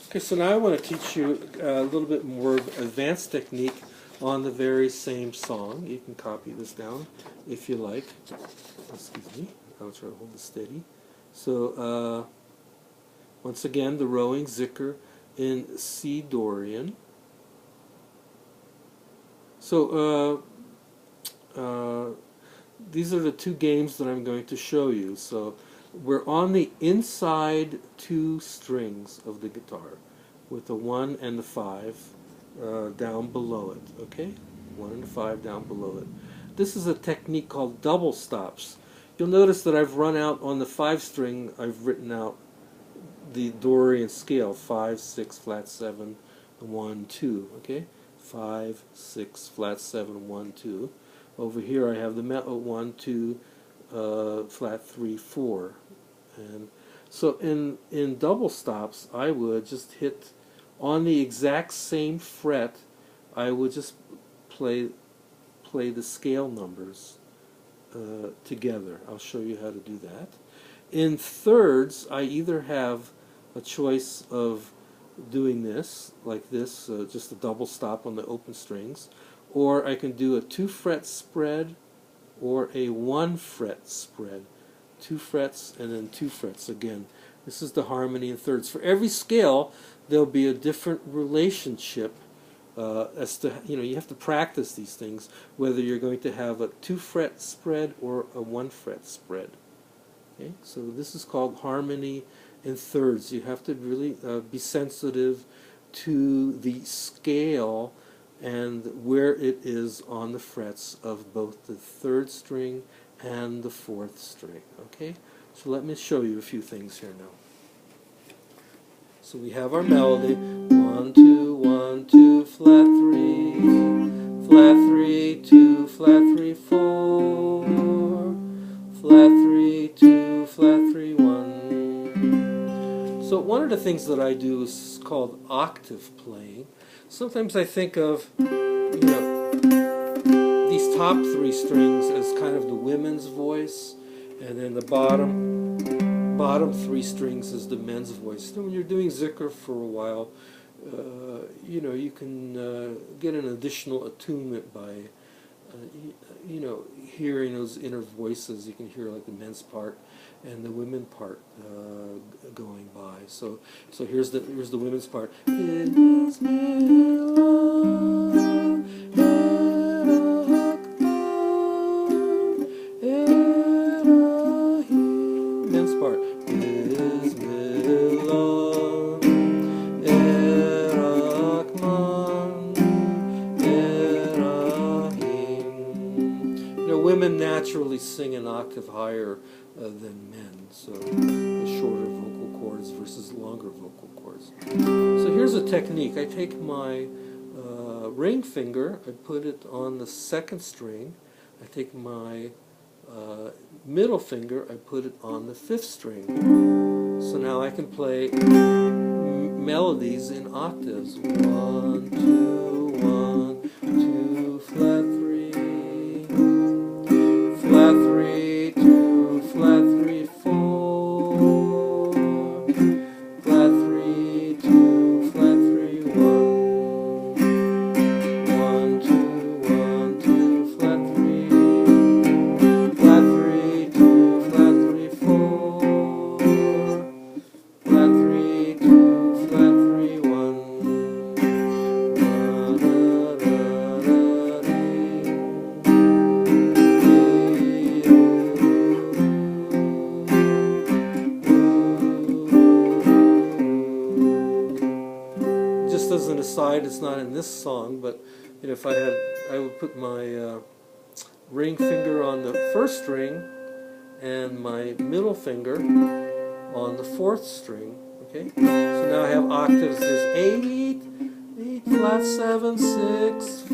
Okay, so now I want to teach you a little bit more advanced technique on the very same song. You can copy this down if you like. Excuse me. I'll try to hold it steady. So, once again, the rowing Zikr in C Dorian. So, these are the two games that I'm going to show you. So, we're on the inside two strings of the guitar with the 1 and the 5 down below it, okay? 1 and the 5 down below it. This is a technique called double stops. You'll notice that I've run out on the 5 string, I've written out the Dorian scale, 5, 6, flat 7, 1, 2, okay? 5, 6, flat 7, 1, 2. Over here I have the 1, 2, flat 3, 4. And so in double stops, I would just hit on the exact same fret. I would just play the scale numbers together. I'll show you how to do that. In thirds, I either have a choice of doing this, like this, just a double stop on the open strings, or I can do a 2-fret spread or a 1-fret spread. 2 frets and then 2 frets again. This is the harmony in thirds. For every scale, there'll be a different relationship as to, you have to practice these things, whether you're going to have a 2-fret spread or a 1-fret spread. Okay? So this is called harmony in thirds. You have to really be sensitive to the scale and where it is on the frets of both the 3rd string and the 4th string. Okay, so let me show you a few things here now. So we have our melody: 1, 2, 1, 2, flat 3, 2, flat 3, 4, flat 3, 2, flat 3, 1. So one of the things that I do is called octave playing. Sometimes I think of, these top 3 strings as kind of the women's voice, and then the bottom 3 strings as the men's voice. So when you're doing Zikr for a while, you can get an additional attunement by, hearing those inner voices. You can hear like the men's part and the women part going by. So here's the women's part. Men's part. Women naturally sing an octave higher than men, so shorter vocal cords versus longer vocal cords. So here's a technique. I take my ring finger, I put it on the 2nd string. I take my middle finger, I put it on the 5th string. So now I can play melodies in octaves. 1, 2, 1, 2, flat 3, flat 3, 2, flat 3, 4, flat 3, 2, flat 3, 1, 1, 2, 1, 2, flat 3, flat 3, 2, flat 3, 4, flat 3, 2, flat 3, 1. Just as an aside, it's not in this song, but if I would put my ring finger on the 1st string and my middle finger on the 4th string. Okay, so now I have octaves. There's 8, flat 7, 6, 5,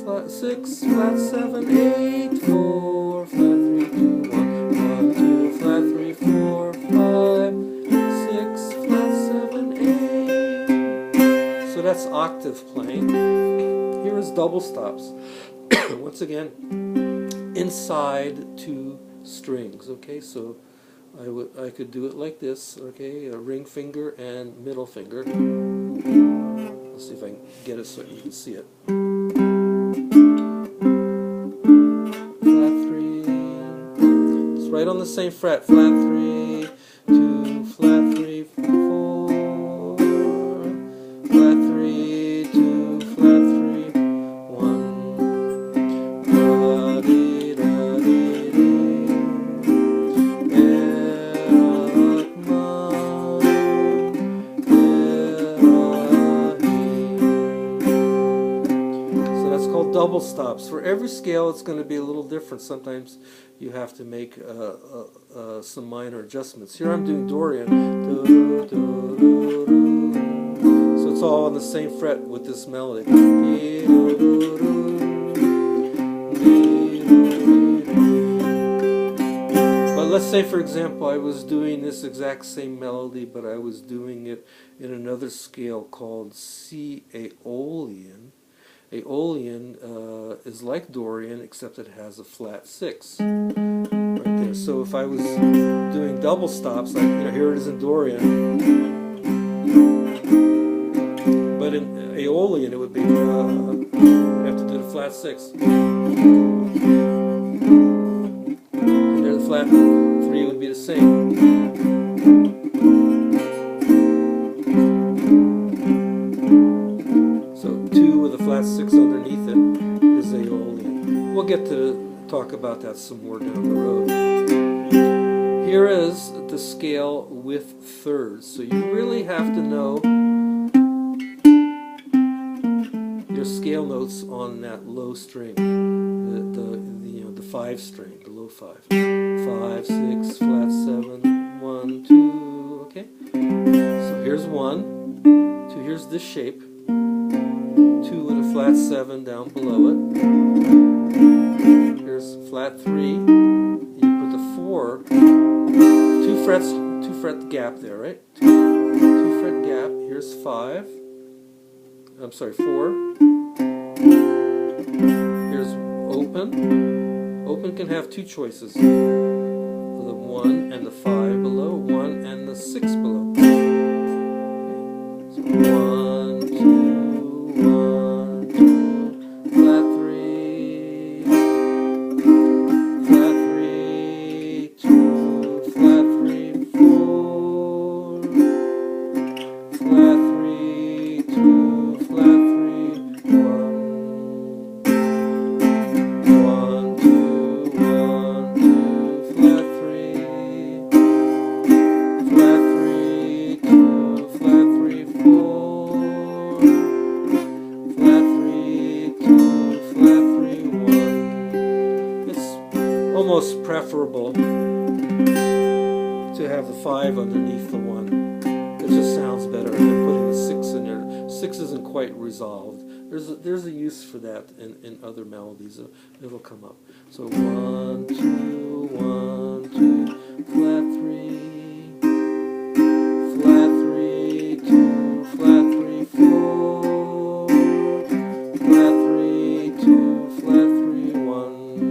flat 6, flat 7, 8, 4, flat 3, 2, 1, 1, 2, flat 3, 4, 5, 6, flat 7, 8. So that's octave playing. Here is double stops. Once again, inside 2 strings. Okay, so I could do it like this, okay, a ring finger and middle finger. Let's see if I can get it so you can see it. Flat 3. It's right on the same fret. Flat 3, 2, flat 3, 4. Flat 3, 2, flat 3, 1. Da dee da dee dee. So that's called double stops. For every scale it's going to be a little different. Sometimes you have to make some minor adjustments. Here I'm doing Dorian. So it's all on the same fret with this melody. But let's say, for example, I was doing this exact same melody, but I was doing it in another scale called C Aeolian. Aeolian is like Dorian, except it has a flat 6 right there. So if I was doing double stops, like, here it is in Dorian, but in Aeolian it would be I'd have to do the flat 6. And there the flat 3 would be the same. Flat 6 underneath it is Aeolian. We'll get to talk about that some more down the road. Here is the scale with thirds. So you really have to know your scale notes on that low string, the 5 string, the low 5. 5, 6, flat 7, 1, 2. Okay. So here's 1, 2. Here's this shape. 2 with a flat 7 down below it. Here's flat 3. You put the 4, 2 fret gap there, right? 2 fret gap. Here's 5. I'm sorry, 4. Here's open. Open can have 2 choices. The 1 and the 5 below, 1 and the 6 below. Okay. So 1, 2. Almost preferable to have the 5 underneath the 1. It just sounds better than putting the 6 in there. 6 isn't quite resolved. There's a use for that in other melodies. It'll come up. So 1, 2, 1, 2, flat 3, flat 3, 2, flat 3, 4, flat 3, 2, flat 3, 1.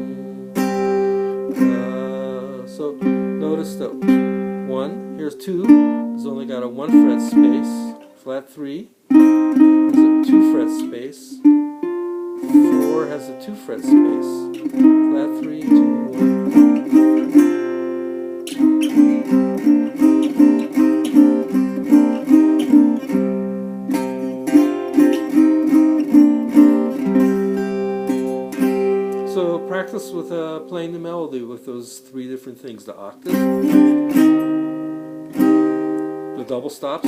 So notice that 1, here's 2, has only got a 1 fret space. Flat 3 has a 2 fret space. 4 has a 2 fret space. Flat 3, 2, 1. So practice with playing the melody with those 3 different things: the octave, the double stops,